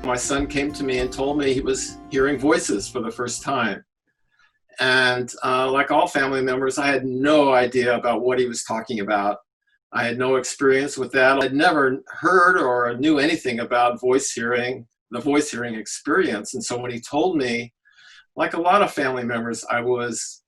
My son came to me and told me he was hearing voices for the first time. And like all family members, I had no idea about what he was talking about. I had no experience with that. I'd never heard or knew anything about voice hearing, the voice hearing experience. And so when he told me, like a lot of family members, I was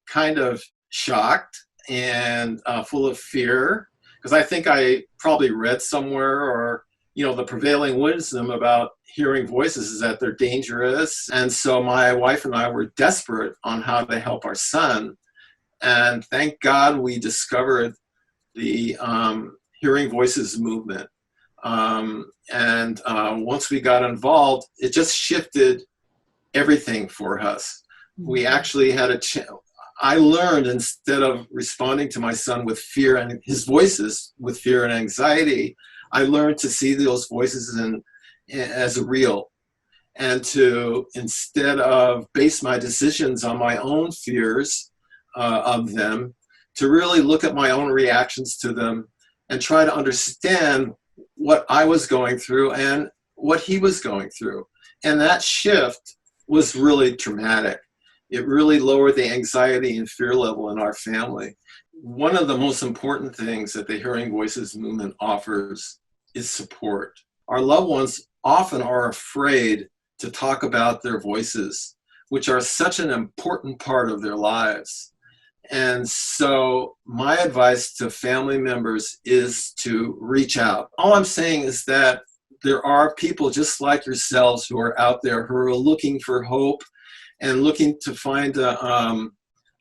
kind of shocked and full of fear, because I think I probably read somewhere, or the prevailing wisdom about hearing voices is that they're dangerous. And so my wife and I were desperate on how to help our son. And thank God we discovered the hearing voices movement. Once we got involved, it just shifted everything for us. We actually had I learned, instead of responding to my son with fear and his voices with fear and anxiety, I learned to see those voices as real, and to, instead of base my decisions on my own fears of them, to really look at my own reactions to them and try to understand what I was going through and what he was going through. And that shift was really traumatic. It really lowered the anxiety and fear level in our family. One of the most important things that the Hearing Voices movement offers is support. Our loved ones often are afraid to talk about their voices, which are such an important part of their lives. And so my advice to family members is to reach out. All I'm saying is that there are people just like yourselves who are out there who are looking for hope and looking to find a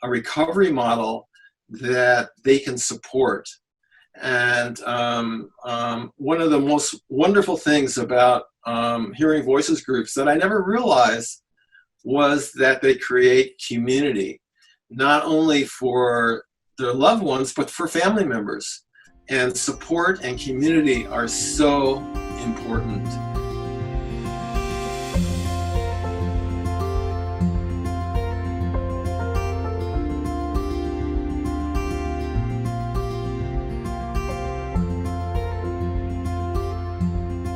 recovery model that they can support. And one of the most wonderful things about hearing voices groups that I never realized was that they create community, not only for their loved ones, but for family members. And support and community are so important.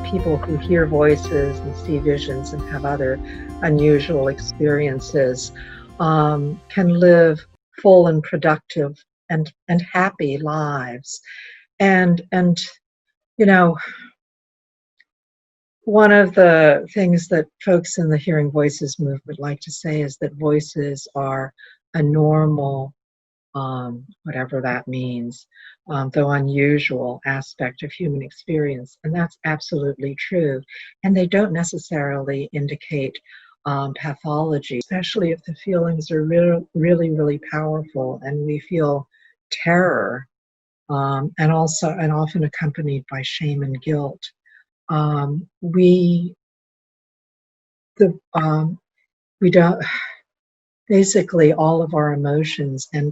People who hear voices and see visions and have other unusual experiences can live full and productive and happy lives. And one of the things that folks in the Hearing Voices movement like to say is that voices are a normal, whatever that means, though unusual aspect of human experience. And that's absolutely true. And they don't necessarily indicate pathology, especially if the feelings are really, really powerful and we feel terror, and often accompanied by shame and guilt. We don't, basically all of our emotions can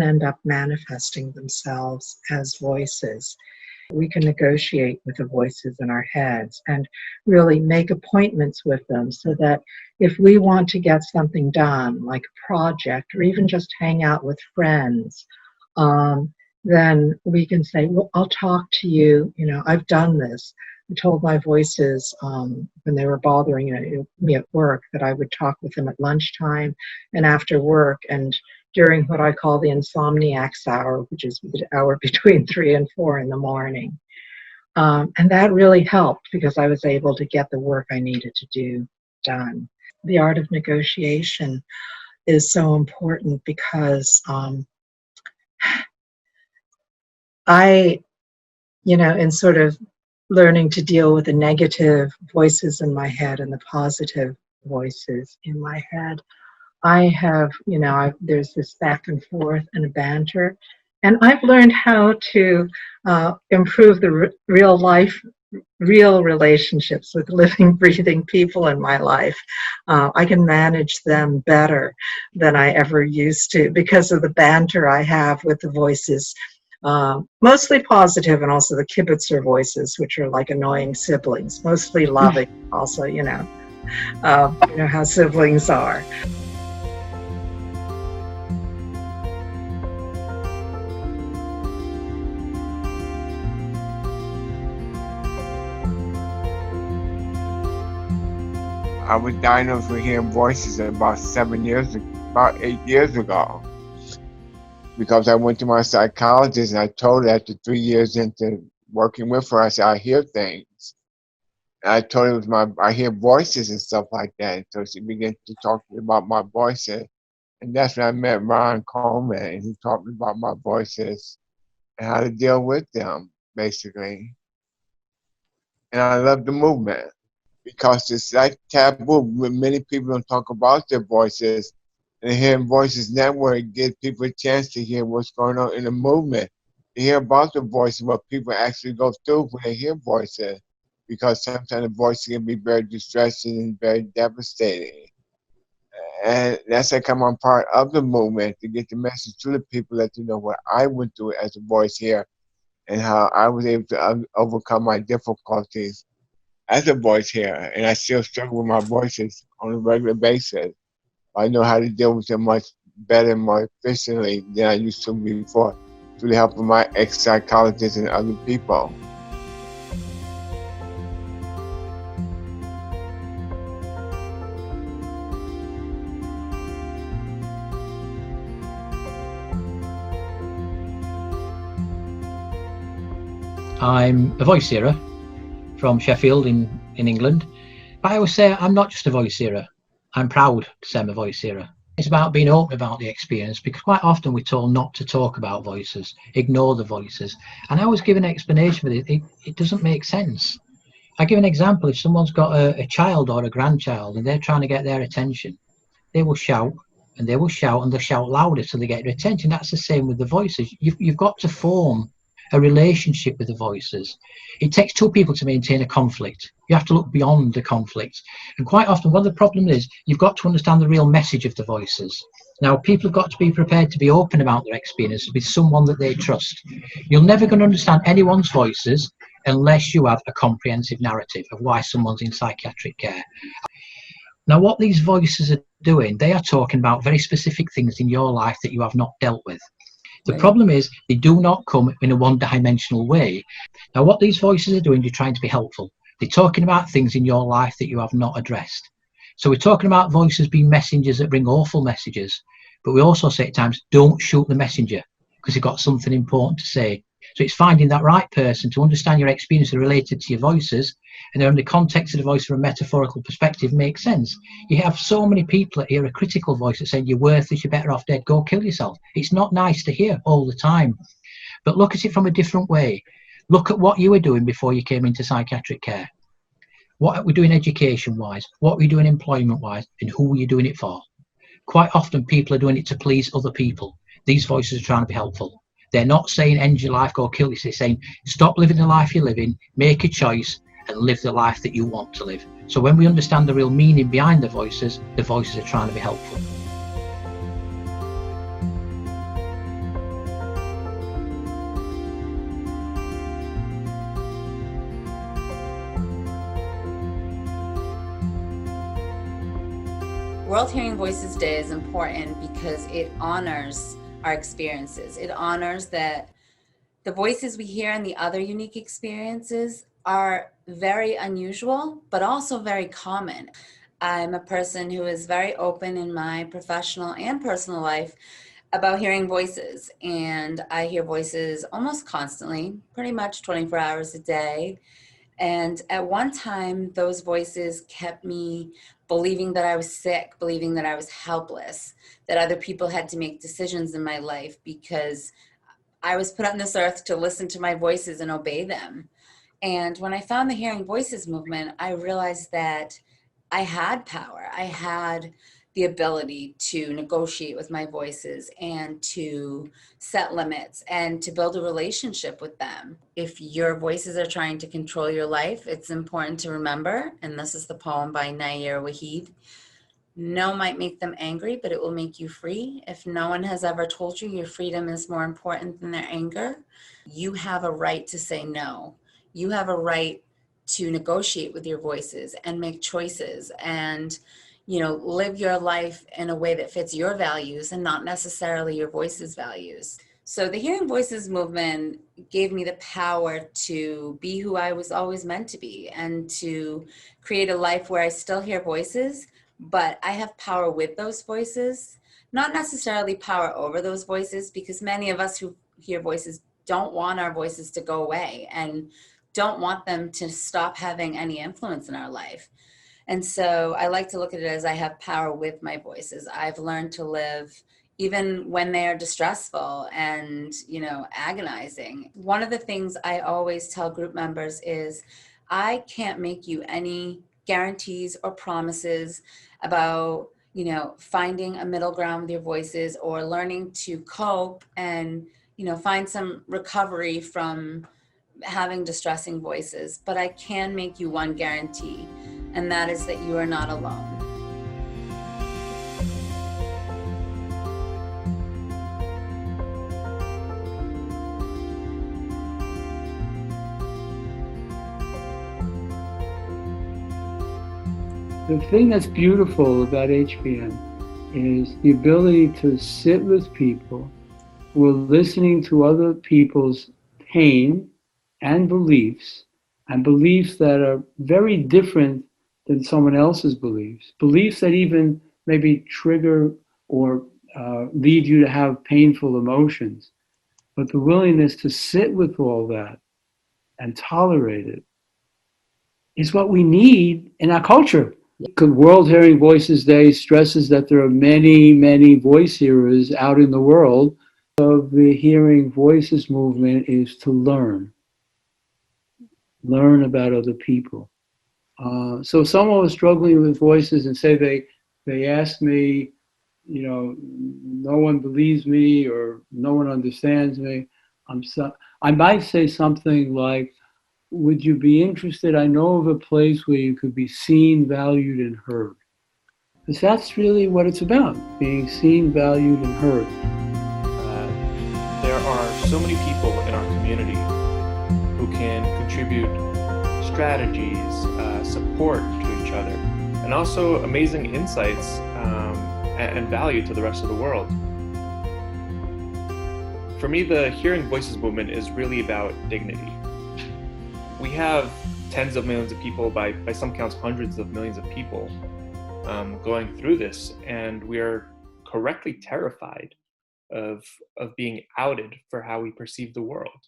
end up manifesting themselves as voices. We can negotiate with the voices in our heads and really make appointments with them, so that if we want to get something done, like a project or even just hang out with friends, then we can say, well, I'll talk to you, I've done this. I told my voices when they were bothering me at work that I would talk with them at lunchtime and after work, and during what I call the insomniac's hour, which is the hour between 3 and 4 in the morning. And that really helped, because I was able to get the work I needed to do done. The art of negotiation is so important, because in sort of learning to deal with the negative voices in my head and the positive voices in my head, I have, there's this back and forth and a banter, and I've learned how to improve the real relationships with living, breathing people in my life. I can manage them better than I ever used to, because of the banter I have with the voices, mostly positive, and also the kibitzer voices, which are like annoying siblings, mostly loving also, how siblings are. I was diagnosed with hearing voices about 8 years ago, because I went to my psychologist and I told her after 3 years into working with her, I said, I hear things. And I told her it was I hear voices and stuff like that. So she began to talk to me about my voices. And that's when I met Ron Coleman, and he taught me about my voices and how to deal with them, basically. And I love the movement because it's like taboo when many people don't talk about their voices. And hearing Voices Network gives people a chance to hear what's going on in the movement, to hear about the voices, what people actually go through when they hear voices. Because sometimes the voices can be very distressing and very devastating. And that's like I'm part of the movement to get the message to the people, let them know what I went through as a voice here and how I was able to overcome my difficulties as a voice here. And I still struggle with my voices on a regular basis. I know how to deal with them much better and more efficiently than I used to before, through the help of my ex-psychologists and other people. I'm a voice hearer from Sheffield in England. But I always say I'm not just a voice hearer. I'm proud to say I'm a voice hearer. It's about being open about the experience, because quite often we're told not to talk about voices, ignore the voices. And I always give an explanation for it. It doesn't make sense. I give an example. If someone's got a child or a grandchild and they're trying to get their attention, they will shout and they will shout and they'll shout louder so they get their attention. That's the same with the voices. You've got to form a relationship with the voices. It takes two people to maintain a conflict. You have to look beyond the conflict. And quite often, one of the problems is you've got to understand the real message of the voices. Now, people have got to be prepared to be open about their experiences with someone that they trust. You're never going to understand anyone's voices unless you have a comprehensive narrative of why someone's in psychiatric care. Now, what these voices are doing, they are talking about very specific things in your life that you have not dealt with. The problem is they do not come in a one-dimensional way. Now, what these voices are doing, you're trying to be helpful. They're talking about things in your life that you have not addressed. So we're talking about voices being messengers that bring awful messages. But we also say at times, don't shoot the messenger because they've got something important to say. So it's finding that right person to understand your experience related to your voices, and then in the context of the voice from a metaphorical perspective makes sense. You have so many people that hear a critical voice that saying you're worthless, you're better off dead, go kill yourself. It's not nice to hear all the time. But look at it from a different way. Look at what you were doing before you came into psychiatric care. What are we doing education-wise? What are we doing employment-wise? And who are you doing it for? Quite often people are doing it to please other people. These voices are trying to be helpful. They're not saying end your life, go kill yourself. They're saying stop living the life you're living, make a choice and live the life that you want to live. So when we understand the real meaning behind the voices are trying to be helpful. World Hearing Voices Day is important because it honors our experiences. It honors that the voices we hear and the other unique experiences are very unusual, but also very common. I'm a person who is very open in my professional and personal life about hearing voices, and I hear voices almost constantly, pretty much 24 hours a day. And at one time, those voices kept me believing that I was sick, believing that I was helpless, that other people had to make decisions in my life because I was put on this earth to listen to my voices and obey them. And when I found the Hearing Voices movement, I realized that I had power. I had the ability to negotiate with my voices and to set limits and to build a relationship with them. If your voices are trying to control your life, it's important to remember, and this is the poem by Nair Waheed, no might make them angry, but it will make you free. If no one has ever told you your freedom is more important than their anger, you have a right to say no. You have a right to negotiate with your voices and make choices and, live your life in a way that fits your values and not necessarily your voice's values. So the Hearing Voices movement gave me the power to be who I was always meant to be, and to create a life where I still hear voices, but I have power with those voices, not necessarily power over those voices, because many of us who hear voices don't want our voices to go away and don't want them to stop having any influence in our life. And so I like to look at it as I have power with my voices. I've learned to live even when they are distressful and, agonizing. One of the things I always tell group members is I can't make you any guarantees or promises about, finding a middle ground with your voices, or learning to cope and, find some recovery from having distressing voices. But I can make you one guarantee, and that is that you are not alone. The thing that's beautiful about HVM is the ability to sit with people who are listening to other people's pain and beliefs that are very different than someone else's beliefs that even maybe trigger or lead you to have painful emotions. But the willingness to sit with all that and tolerate it is what we need in our culture. World Hearing Voices Day stresses that there are many, many voice hearers out in the world. Of the Hearing Voices movement is to learn about other people. So someone was struggling with voices and say they asked me, no one believes me or no one understands me. I might say something like, would you be interested? I know of a place where you could be seen, valued, and heard. Because that's really what it's about, being seen, valued, and heard. There are so many people in our community who can contribute strategies, support to each other, and also amazing insights and value to the rest of the world. For me, the Hearing Voices movement is really about dignity. We have tens of millions of people, by some counts hundreds of millions of people going through this, and we are correctly terrified of being outed for how we perceive the world.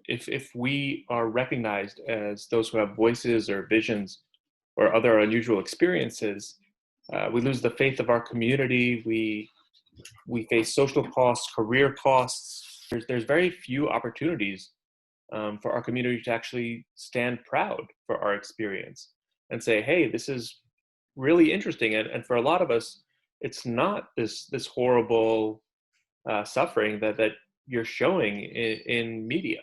If we are recognized as those who have voices or visions or other unusual experiences, we lose the faith of our community. We face social costs, career costs. There's very few opportunities for our community to actually stand proud for our experience and say, hey, this is really interesting. And for a lot of us, it's not this horrible suffering that you're showing in media.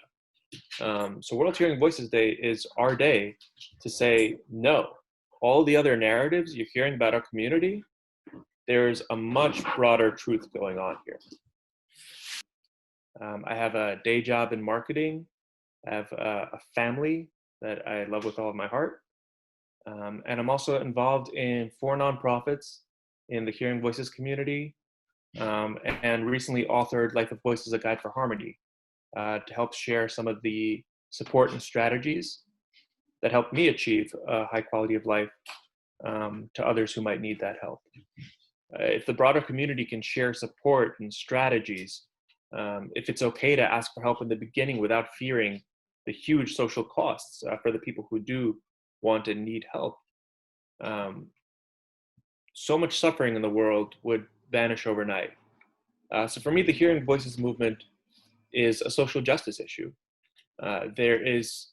So World Hearing Voices Day is our day to say, no, all the other narratives you're hearing about our community, there's a much broader truth going on here. I have a day job in marketing. I have a family that I love with all of my heart. And I'm also involved in 4 nonprofits in the Hearing Voices community, and recently authored Life of Voices, A Guide for Harmony, to help share some of the support and strategies that help me achieve a high quality of life to others who might need that help. If the broader community can share support and strategies, if it's okay to ask for help in the beginning without fearing the huge social costs for the people who do want and need help, so much suffering in the world would vanish overnight. So for me, the Hearing Voices movement is a social justice issue. There is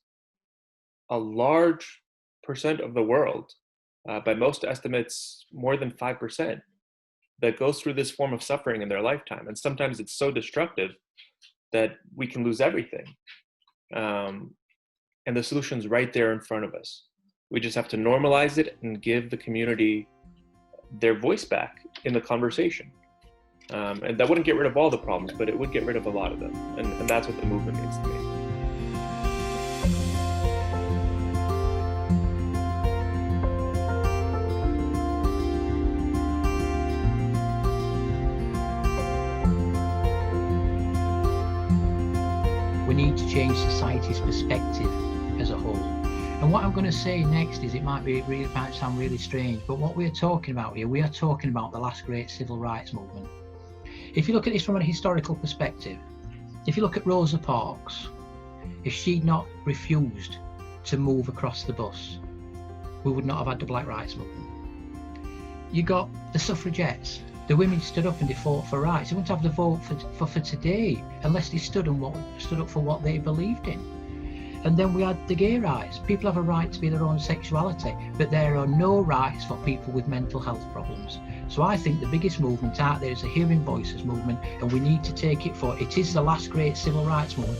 a large percent of the world, by most estimates, more than 5%, that goes through this form of suffering in their lifetime. And sometimes it's so destructive that we can lose everything. And the solution's right there in front of us. We just have to normalize it and give the community their voice back in the conversation. And that wouldn't get rid of all the problems, but it would get rid of a lot of them. And that's what the movement means to me. change society's perspective as a whole. And what I'm going to say next is, it might sound really strange, but what we're talking about here, we are talking about the last great civil rights movement. If you look at this from a historical perspective, if you look at Rosa Parks, if she'd not refused to move across the bus, we would not have had the Black Rights Movement. You got the suffragettes. The women stood up and they fought for rights. They wouldn't have the vote for today unless they stood up for what they believed in. And then we had the gay rights. People have a right to be their own sexuality, but there are no rights for people with mental health problems. So I think the biggest movement out there is the Hearing Voices movement, and we need to take it forward. It is the last great civil rights movement.